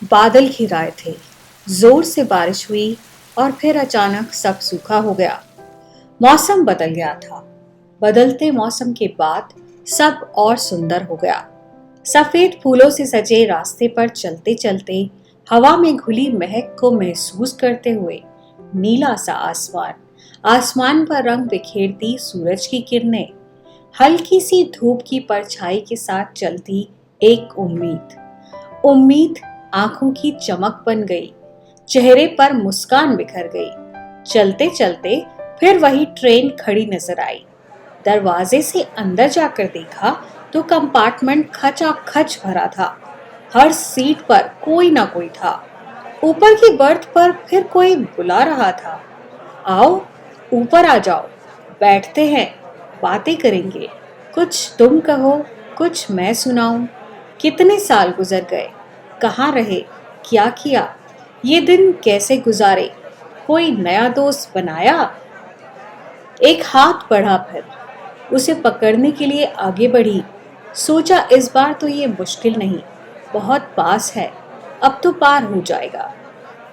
बादल घिर आए थे, जोर से बारिश हुई और फिर अचानक सब सूखा हो गया। मौसम बदल गया था। बदलते मौसम के बाद सब और सुंदर हो गया। सफेद फूलों से सजे रास्ते पर चलते चलते, हवा में घुली महक को महसूस करते हुए, नीला सा आसमान, आसमान पर रंग बिखेरती सूरज की किरणें, हल्की सी धूप की परछाई के साथ चलती एक उम्मीद। उम्मीद आंखों की चमक बन गई, चेहरे पर मुस्कान बिखर गई। चलते चलते फिर वही ट्रेन खड़ी नजर आई। दरवाजे से अंदर जाकर देखा तो कंपार्टमेंट खचाखच भरा था। हर सीट पर कोई ना कोई था। ऊपर की बर्थ पर फिर कोई बुला रहा था, आओ ऊपर आ जाओ, बैठते हैं, बातें करेंगे, कुछ तुम कहो, कुछ मैं सुनाऊं। कितने साल गुजर गए, कहाँ रहे, क्या किया, ये दिन कैसे गुजारे, कोई नया दोस्त बनाया। एक हाथ बढ़ा, फिर उसे पकड़ने के लिए आगे बढ़ी। सोचा इस बार तो ये मुश्किल नहीं, बहुत पास है, अब तो पार हो जाएगा।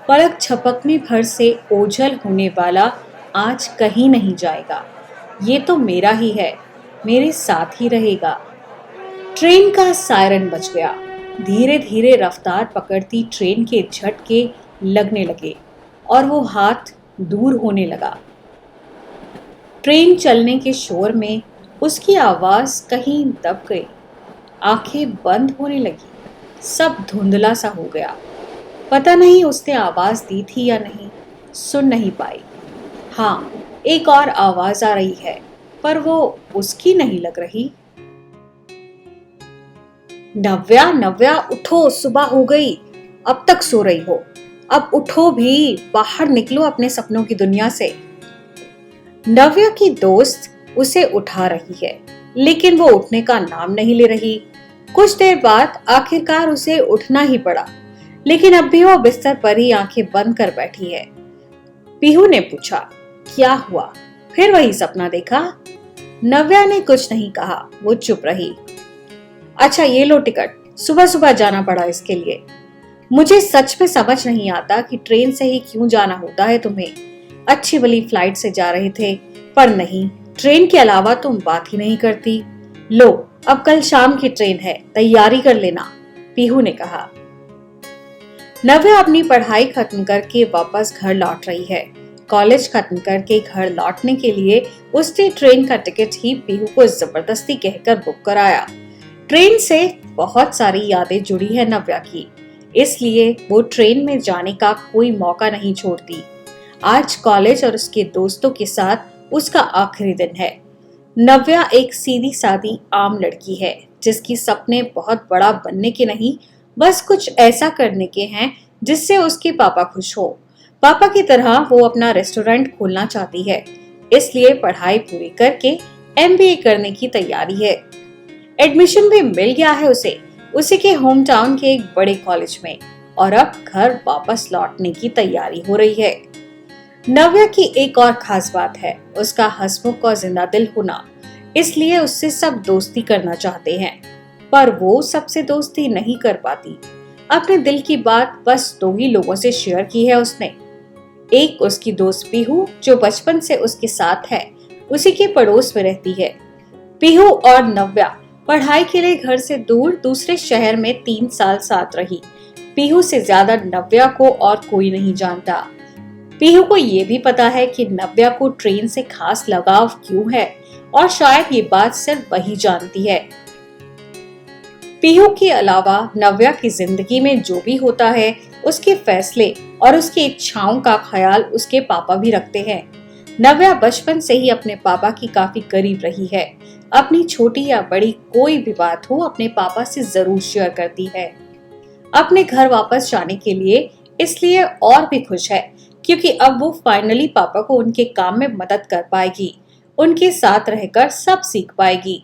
पलक झपकने भर से ओझल होने वाला आज कहीं नहीं जाएगा। ये तो मेरा ही है, मेरे साथ ही रहेगा। ट्रेन का सायरन बज गया। धीरे धीरे रफ्तार पकड़ती ट्रेन के झटके लगने लगे और वो हाथ दूर होने लगा। ट्रेन चलने के शोर में उसकी आवाज कहीं दब गई। आंखें बंद होने लगी। सब धुंधला सा हो गया। पता नहीं उसने आवाज दी थी या नहीं, सुन नहीं पाई। हाँ, एक और आवाज आ रही है, पर वो उसकी नहीं लग रही। नव्या, नव्या उठो, सुबह हो गई, अब तक सो रही हो। अब उठो भी, बाहर निकलो अपने सपनों की दुनिया से। नव्या की दोस्त उसे उठा रही है, लेकिन वो उठने का नाम नहीं ले रही। कुछ देर बाद आखिरकार उसे उठना ही पड़ा, लेकिन अब भी वो बिस्तर पर ही आंखें बंद कर बैठी है। पीहू ने पूछा, क्या हुआ, फिर वही सपना देखा? नव्या ने कुछ नहीं कहा, वो चुप रही। अच्छा ये लो टिकट, सुबह सुबह जाना पड़ा इसके लिए। मुझे सच में समझ नहीं आता कि ट्रेन से ही क्यों जाना होता है तुम्हें। अच्छी भली फ्लाइट से जा रहे थे, पर नहीं, ट्रेन के अलावा तुम बात ही नहीं करती। लो, अब कल शाम की ट्रेन है, तैयारी कर लेना, पीहू ने कहा। नव्या अपनी पढ़ाई खत्म करके वापस घर लौट रही है। कॉलेज खत्म करके घर लौटने के लिए उसने ट्रेन का टिकट ही पीहू को जबरदस्ती कहकर बुक कराया। ट्रेन से बहुत सारी यादें जुड़ी है नव्या की, इसलिए वो ट्रेन में जाने का कोई मौका नहीं छोड़ती। आज कॉलेज और उसके दोस्तों के साथ उसका आखिरी दिन है। नव्या एक सीधी सादी आम लड़की है, जिसकी सपने बहुत बड़ा बनने के नहीं, बस कुछ ऐसा करने के हैं जिससे उसके पापा खुश हो। पापा की तरह वो अपना रेस्टोरेंट खोलना चाहती है, इसलिए पढ़ाई पूरी करके एमबीए करने की तैयारी है। एडमिशन भी मिल गया है उसी के होम टाउन के एक बड़े कॉलेज में, और अब घर वापस लौटने की तैयारी हो रही है। नव्या की एक और खास बात है, उसका हंसमुख और जिंदा दिल होना, इसलिए उससे सब दोस्ती करना चाहते हैं, पर वो सबसे दोस्ती नहीं कर पाती। अपने दिल की बात बस दो ही लोगों से शेयर की है उसने। एक उसकी दोस्त पीहू, जो बचपन से उसके साथ है, उसी के पड़ोस में रहती है। पीहू और नव्या पढ़ाई के लिए घर से दूर दूसरे शहर में 3 साल साथ रही। पीहू से ज्यादा नव्या को और कोई नहीं जानता। पीहू को ये भी पता है कि नव्या को ट्रेन से खास लगाव क्यों है, और शायद ये बात सिर्फ वही जानती है। पीहू के अलावा नव्या की जिंदगी में जो भी होता है, उसके फैसले और उसकी इच्छाओं का ख्याल उसके पापा भी रखते हैं। नव्या बचपन से ही अपने पापा की काफी करीब रही है। अपनी छोटी या बड़ी कोई भी बात हो, अपने पापा से जरूर शेयर करती है। अपने घर वापस जाने के लिए इसलिए और भी खुश है, क्योंकि अब वो फाइनली पापा को उनके काम में मदद कर पाएगी, उनके साथ रहकर सब सीख पाएगी।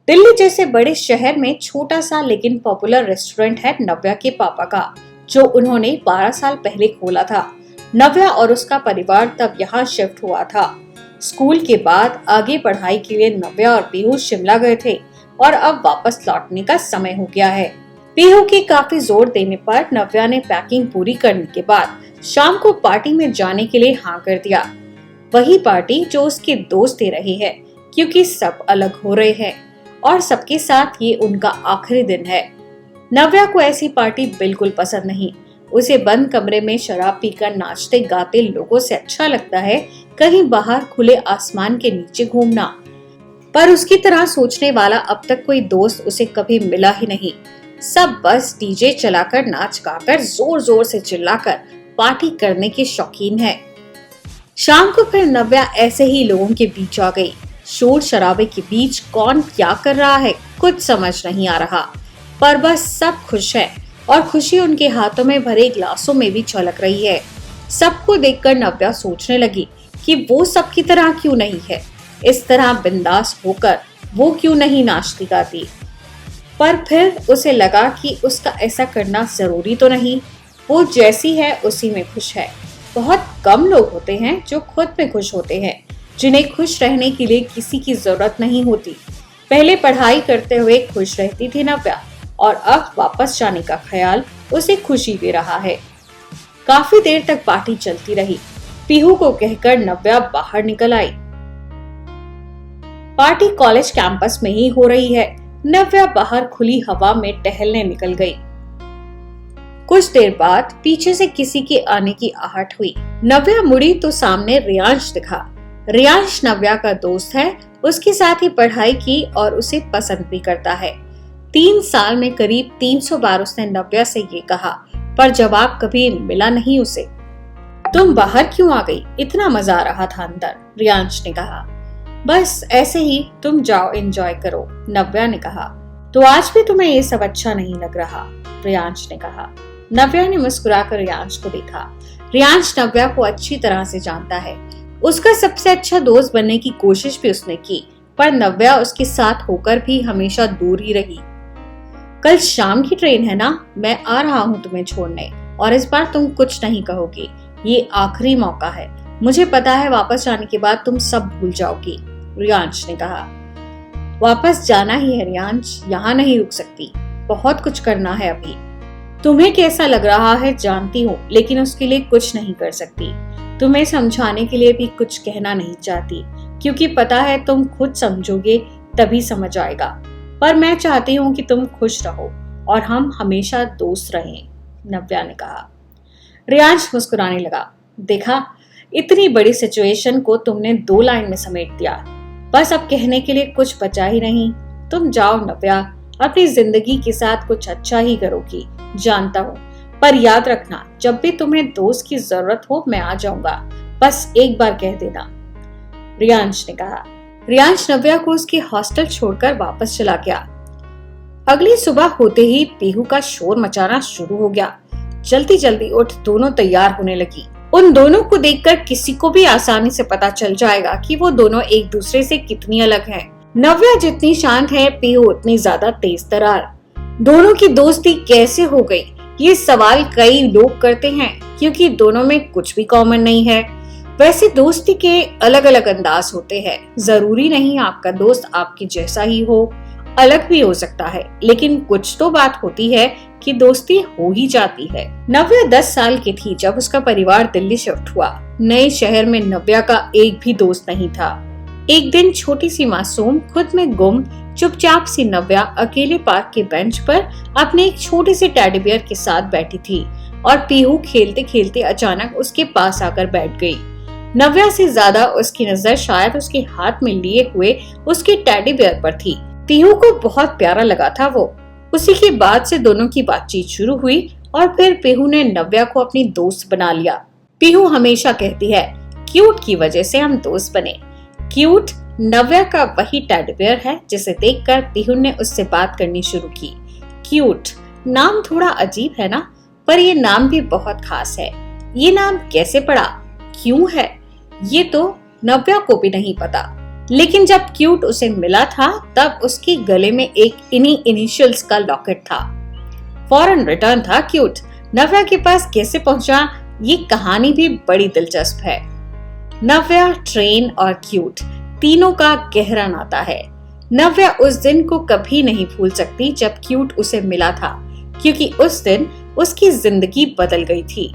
दिल्ली जैसे बड़े शहर में छोटा सा लेकिन पॉपुलर रेस्टोरेंट है नव्या के पापा का, जो उन्होंने 12 साल पहले खोला था। नव्या और उसका परिवार तब यहाँ शिफ्ट हुआ था। स्कूल के बाद आगे पढ़ाई के लिए नव्या और पीहू शिमला गए थे, और अब वापस लौटने का समय हो गया है। पीहू के काफी जोर देने पर नव्या ने पैकिंग पूरी करने के बाद शाम को पार्टी में जाने के लिए हाँ कर दिया। वही पार्टी जो उसके दोस्त दे रहे हैं, क्योंकि सब अलग हो रहे हैं और सबके साथ ये उनका आखिरी दिन है। नव्या को ऐसी पार्टी बिल्कुल पसंद नहीं। उसे बंद कमरे में शराब पीकर नाचते गाते लोगों से अच्छा लगता है कहीं बाहर खुले आसमान के नीचे घूमना। पर उसकी तरह सोचने वाला अब तक कोई दोस्त उसे कभी मिला ही नहीं। सब बस डीजे चलाकर नाच गाकर जोर जोर से चिल्लाकर पार्टी करने के शौकीन है। शाम को फिर नव्या ऐसे ही लोगों के बीच आ गई। शोर शराबे के बीच कौन क्या कर रहा है कुछ समझ नहीं आ रहा, पर बस सब खुश है और खुशी उनके हाथों में भरे ग्लासों में भी छलक रही है। सबको देखकर नव्या सोचने लगी कि वो सबकी तरह क्यों नहीं है, इस तरह बिंदास होकर वो क्यों नहीं नाचती गाती। पर फिर उसे लगा कि उसका ऐसा करना जरूरी तो नहीं, वो जैसी है उसी में खुश है। बहुत कम लोग होते हैं जो खुद में खुश होते हैं, जिन्हें खुश रहने के लिए किसी की जरूरत नहीं होती। पहले पढ़ाई करते हुए खुश रहती थी नव्या, और अब वापस जाने का ख्याल उसे खुशी दे रहा है। काफी देर तक पार्टी चलती रही। पीहू को कहकर नव्या बाहर निकल आई। पार्टी कॉलेज कैंपस में ही हो रही है। नव्या बाहर खुली हवा में टहलने निकल गई। कुछ देर बाद पीछे से किसी के आने की आहट हुई। नव्या मुड़ी तो सामने रियांश दिखा। रियांश नव्या का दोस्त है, उसके साथ ही पढ़ाई की और उसे पसंद भी करता है। 3 साल में करीब 300 बार उसने नव्या से ये कहा, पर जवाब कभी मिला नहीं उसे। तुम बाहर क्यों आ गई? इतना मजा आ रहा था अंदर, रियांश ने कहा। बस ऐसे ही, तुम जाओ एंजॉय करो, नव्या ने कहा। तो आज भी तुम्हें ये सब अच्छा नहीं लग रहा? रियांश ने कहा। नव्या ने मुस्कुराकर रियांश को देखा। रियांश नव्या को अच्छी तरह से जानता है। उसका सबसे अच्छा दोस्त बनने की कोशिश भी उसने की, पर नव्या उसके साथ होकर भी हमेशा दूर ही रही। कल शाम की ट्रेन है ना, मैं आ रहा हूँ तुम्हें छोड़ने, और इस बार तुम कुछ नहीं कहोगी। ये आखिरी मौका है। मुझे पता है वापस जाने के बाद तुम सब भूल जाओगी, रियांश ने कहा। वापस जाना ही है रियांश, यहाँ नहीं रुक सकती। बहुत कुछ करना है अभी। तुम्हें कैसा लग रहा है जानती हूँ, लेकिन उसके लिए कुछ नहीं कर सकती। तुम्हें समझाने के लिए भी कुछ कहना नहीं चाहती, क्योंकि पता है तुम खुद समझोगे तभी समझ आएगा। पर मैं चाहती हूँ कि तुम खुश रहो और हम हमेशा दोस्त रहें, नव्या ने कहा। रियांश मुस्कुराने लगा। देखा, इतनी बड़ी सिचुएशन को तुमने 2 लाइन में समेट दिया। बस अब कहने के लिए कुछ बचा ही नहीं। तुम जाओ नव्या, अपनी जिंदगी के साथ कुछ अच्छा ही करोगी, जानता हूँ। पर याद रखना, जब भी तुम्हें दोस्त की जरूरत हो मैं आ जाऊंगा। बस एक बार कह देना, रियांश ने कहा। रियांश नव्या को उसके हॉस्टल छोड़कर वापस चला गया। अगली सुबह होते ही पीहू का शोर मचाना शुरू हो गया। जल्दी जल्दी उठ, दोनों तैयार होने लगी। उन दोनों को देखकर किसी को भी आसानी से पता चल जाएगा कि वो दोनों एक दूसरे से कितनी अलग हैं। नव्या जितनी शांत है, पीहू उतनी ज्यादा तेज तर्रार। दोनों की दोस्ती कैसे हो गई, ये सवाल कई लोग करते हैं, क्योंकि दोनों में कुछ भी कॉमन नहीं है। वैसे दोस्ती के अलग अलग अंदाज होते हैं। जरूरी नहीं आपका दोस्त आपके जैसा ही हो, अलग भी हो सकता है, लेकिन कुछ तो बात होती है कि दोस्ती हो ही जाती है। नव्या 10 साल की थी जब उसका परिवार दिल्ली शिफ्ट हुआ। नए शहर में नव्या का एक भी दोस्त नहीं था। एक दिन छोटी सी मासूम, खुद में गुम, चुपचाप सी नव्या अकेले पार्क के बेंच पर अपने एक छोटे से टेडी बियर के साथ बैठी थी, और पीहू खेलते खेलते अचानक उसके पास आकर बैठ गई। नव्या से ज्यादा उसकी नजर शायद उसके हाथ में लिए हुए उसके टेडी बियर पर थी। पीहू को बहुत प्यारा लगा था वो। उसी के बाद से दोनों की बातचीत शुरू हुई और फिर पीहू ने नव्या को अपनी दोस्त बना लिया। पीहू हमेशा कहती है, क्यूट की वजह से हम दोस्त बने। क्यूट नव्या का वही टेडी बियर है जिसे देखकर पीहू ने उससे बात करनी शुरू की। क्यूट नाम थोड़ा अजीब है ना, पर ये नाम भी बहुत खास है। ये नाम कैसे पड़ा, क्यों है, ये तो नव्या को भी नहीं पता। लेकिन जब क्यूट उसे मिला था तब उसके गले में एक इन्हीं इनिशियल्स का लॉकेट था। फौरन रिटर्न था क्यूट। नव्या के पास कैसे पहुंचा, ये कहानी भी बड़ी दिलचस्प है। नव्या, ट्रेन और क्यूट तीनों का गहरा नाता है। नव्या उस दिन को कभी नहीं भूल सकती जब क्यूट उसे मिला था। क्योंकि उस दिन उसकी जिंदगी बदल गई थी।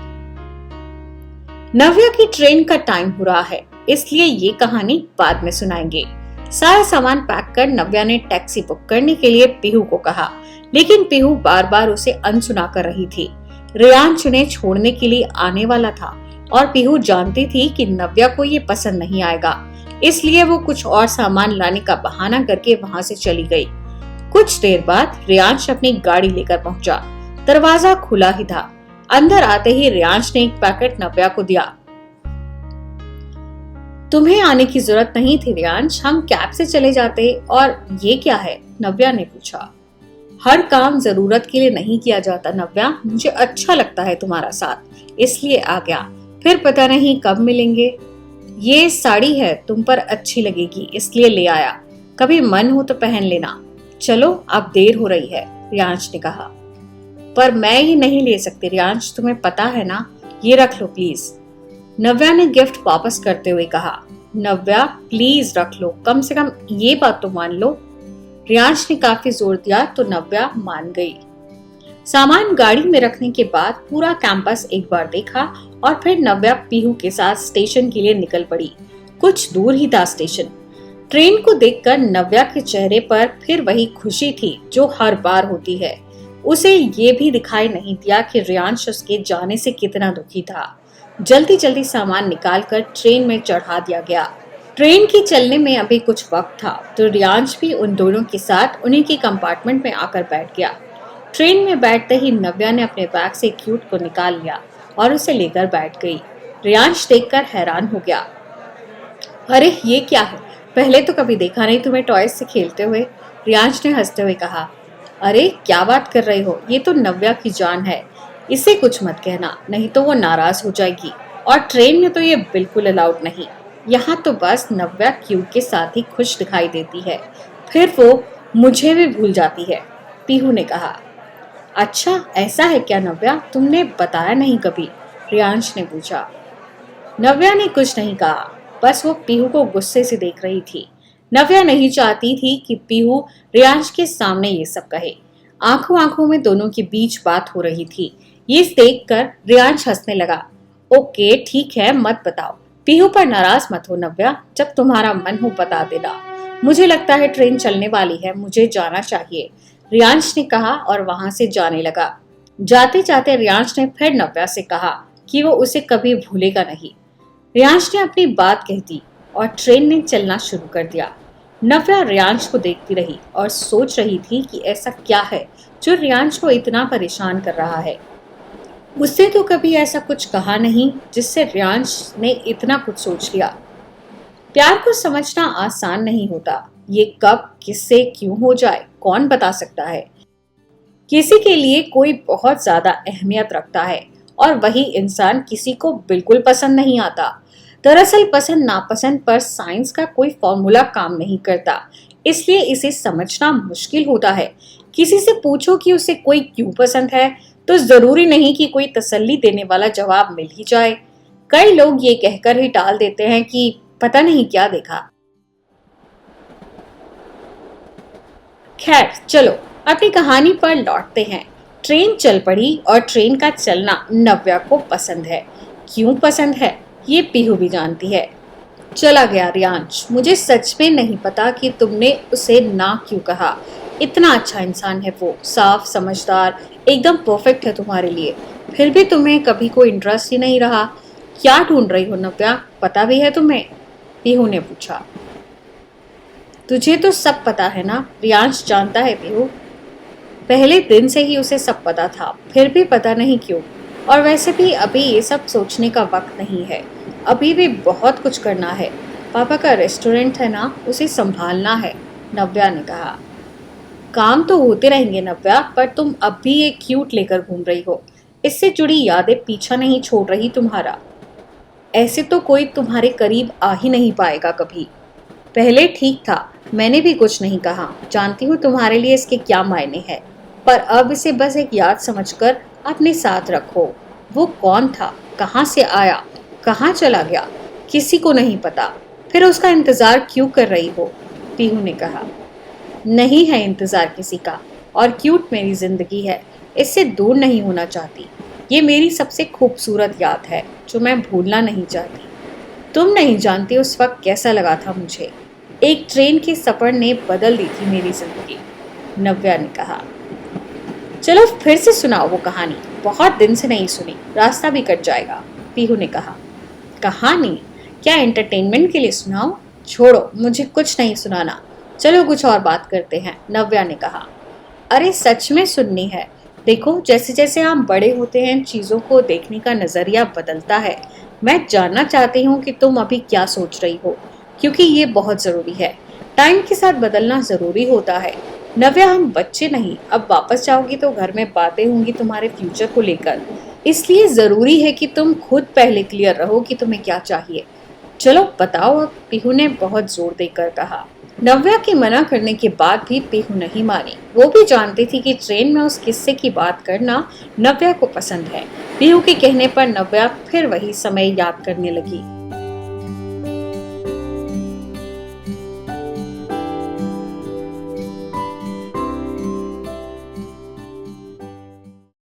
नव्या की ट्रेन का टाइम हो रहा है, इसलिए ये कहानी बाद में सुनाएंगे। सारा सामान पैक कर नव्या ने टैक्सी बुक करने के लिए पीहू को कहा, लेकिन पीहू बार बार उसे अनसुना कर रही थी। रियांश उन्हें छोड़ने के लिए आने वाला था और पीहू जानती थी कि नव्या को ये पसंद नहीं आएगा, इसलिए वो कुछ और सामान लाने का बहाना करके वहां से चली गई। कुछ देर बाद रियांश अपनी गाड़ी लेकर पहुंचा। दरवाजा खुला ही था। अंदर आते ही रियांश ने एक पैकेट नव्या को दिया। तुम्हें आने की जरूरत नहीं थी रियांश, हम कैब से चले जाते। और ये क्या है? नव्या ने पूछा। हर काम जरूरत के लिए नहीं किया जाता नव्या, मुझे अच्छा लगता है तुम्हारा साथ, इसलिए आ गया। फिर पता नहीं कब मिलेंगे। ये साड़ी है, तुम पर अच्छी लगेगी, इसलिए ले आया। कभी मन हो तो पहन लेना। चलो अब देर हो रही है, रियांश ने कहा। पर मैं ये नहीं ले सकती रियांश, तुम्हें पता है ना। ये रख लो प्लीज, नव्या ने गिफ्ट वापस करते हुए कहा। नव्या प्लीज रख लो, कम से कम ये बात तो मान लो। रियांश ने काफी जोर दिया तो नव्या मान गई। सामान गाड़ी में रखने के बाद पूरा कैंपस एक बार देखा और फिर नव्या पीहू के साथ स्टेशन के लिए निकल पड़ी। कुछ दूर ही था स्टेशन। ट्रेन को देखकर नव्या के चेहरे पर फिर वही खुशी थी जो हर बार होती है। उसे ये भी दिखाई नहीं दिया कि रियांश उसके जाने से कितना दुखी था। जल्दी जल्दी सामान निकालकर ट्रेन में चढ़ा दिया गया। ट्रेन की चलने में अभी कुछ वक्त था तो रियांश भी उन दोनों के साथ उन्हीं के कंपार्टमेंट में आकर बैठ गया। ट्रेन में बैठते ही नव्या ने अपने बैग से क्यूट को निकाल लिया और उसे लेकर बैठ गई। रियांश देखकर हैरान हो गया। अरे ये क्या है, पहले तो कभी देखा नहीं तुम्हें टॉयज से खेलते हुए, रियांश ने हंसते हुए कहा। अरे क्या बात कर रही हो, ये तो नव्या की जान है, इसे कुछ मत कहना नहीं तो वो नाराज हो जाएगी। और ट्रेन में तो ये बिल्कुल अलाउड नहीं। यहाँ तो बस नव्या क्यूट के साथ ही खुश दिखाई देती है, फिर वो मुझे भी भूल जाती है, पीहू ने कहा। अच्छा ऐसा है क्या नव्या, तुमने बताया नहीं कभी, रियांश ने पूछा। नव्या ने कुछ नहीं कहा, बस वो पीहू को गुस्से से देख रही थी। नव्या नहीं चाहती थी कि पीहू रियांश के सामने ये सब कहे। आंखों आंखों में दोनों के बीच बात हो रही थी। ये देखकर रियांश हंसने लगा। ओके ठीक है, मत बताओ, पीहू पर नाराज मत हो नव्या, जब तुम्हारा मन हो बता देना। मुझे लगता है ट्रेन चलने वाली है, मुझे जाना चाहिए, रियांश ने कहा और वहां से जाने लगा। जाते जाते रियांश ने फिर नव्या से कहा कि वो उसे कभी भूलेगा नहीं। रियांश ने अपनी बात कह दी और ट्रेन ने चलना शुरू कर दिया। नव्या रियांश को देखती रही और सोच रही थी कि ऐसा क्या है जो रियांश को इतना परेशान कर रहा है। उससे तो कभी ऐसा कुछ कहा नहीं जिससे रियांश ने इतना कुछ सोच लिया। प्यार को समझना आसान नहीं होता, ये कब किससे क्यों हो जाए कौन बता सकता है। किसी के लिए कोई बहुत ज्यादा अहमियत रखता है और वही इंसान किसी को बिल्कुल पसंद नहीं आता। दरअसल पसंद नापसंद पर साइंस का कोई फॉर्मूला काम नहीं करता, इसलिए इसे समझना मुश्किल होता है। किसी से पूछो कि उसे कोई क्यों पसंद है तो जरूरी नहीं कि कोई तसल्ली देने वाला जवाब मिल ही जाए। कई लोग ये कहकर ही टाल देते हैं कि पता नहीं क्या देखा। खैर चलो अपनी कहानी पर लौटते हैं। ट्रेन चल पड़ी और ट्रेन का चलना नव्या को पसंद है। क्यों पसंद है ये पीहू भी जानती है। चला गया रियांश, मुझे सच में नहीं पता कि तुमने उसे ना क्यों कहा। इतना अच्छा इंसान है वो, साफ समझदार, एकदम परफेक्ट है तुम्हारे लिए, फिर भी तुम्हें कभी कोई इंटरेस्ट ही नहीं रहा। क्या ढूंढ रही हो नव्या, पता भी है तुम्हें, पीहू ने पूछा। तुझे तो सब पता है ना, रियांश जानता है पीहू। पहले दिन से ही उसे सब पता था, फिर भी पता नहीं क्यों। और वैसे भी अभी ये सब सोचने का वक्त नहीं है, अभी भी बहुत कुछ करना है। पापा का रेस्टोरेंट है ना, उसे संभालना है, नव्या ने कहा। काम तो होते रहेंगे नव्या, पर तुम अब भी एक क्यूट लेकर घूम रही हो, इससे जुड़ी यादें पीछा नहीं छोड़ रही तुम्हारा। ऐसे तो कोई तुम्हारे करीब आ ही नहीं पाएगा कभी। पहले ठीक था, मैंने भी कुछ नहीं कहा, जानती हूँ तुम्हारे लिए इसके क्या मायने हैं, पर अब इसे बस एक याद समझकर अपने साथ रखो। वो कौन था, कहाँ से आया, कहाँ चला गया, किसी को नहीं पता, फिर उसका इंतजार क्यों कर रही हो, पीहू ने कहा। नहीं है इंतजार किसी का, और क्यूट मेरी जिंदगी है, इससे दूर नहीं होना चाहती। ये मेरी सबसे खूबसूरत याद है जो मैं भूलना नहीं चाहती। तुम नहीं जानती उस वक्त कैसा लगा था मुझे। एक ट्रेन के सफ़र ने बदल दी थी मेरी जिंदगी, नव्या ने कहा। चलो फिर से सुनाओ वो कहानी, बहुत दिन से नहीं सुनी, रास्ता भी कट जाएगा, पीहू ने कहा। कहानी? क्या एंटरटेनमेंट के लिए सुनाओ? छोड़ो, मुझे कुछ नहीं सुनाना। चलो कुछ और बात करते हैं, नव्या ने कहा। अरे सच में सुननी है। देखो, जैसे जैसे हम बड़े होते हैं चीज़ों को देखने का नज़रिया बदलता है। मैं जानना चाहती हूँ कि तुम अभी क्या सोच रही हो, क्योंकि ये बहुत ज़रूरी है। टाइम के साथ बदलना ज़रूरी होता है। नव्या, हम बच्चे नहीं। अब वापस जाओगी तो घर में बातें होंगी तुम्हारे फ्यूचर को लेकर। इसलिए ज़रूरी है कि तुम खुद पहले क्लियर रहो कि तुम्हें क्या चाहिए। चलो बताओ अब, पीहू ने बहुत जोर देकर कहा। नव्या के मना करने के बाद भी पीहू नहीं मानी। वो भी जानती थी कि ट्रेन में उस किस्से की बात करना नव्या को पसंद है। पीहू के कहने पर नव्या फिर वही समय याद करने लगी।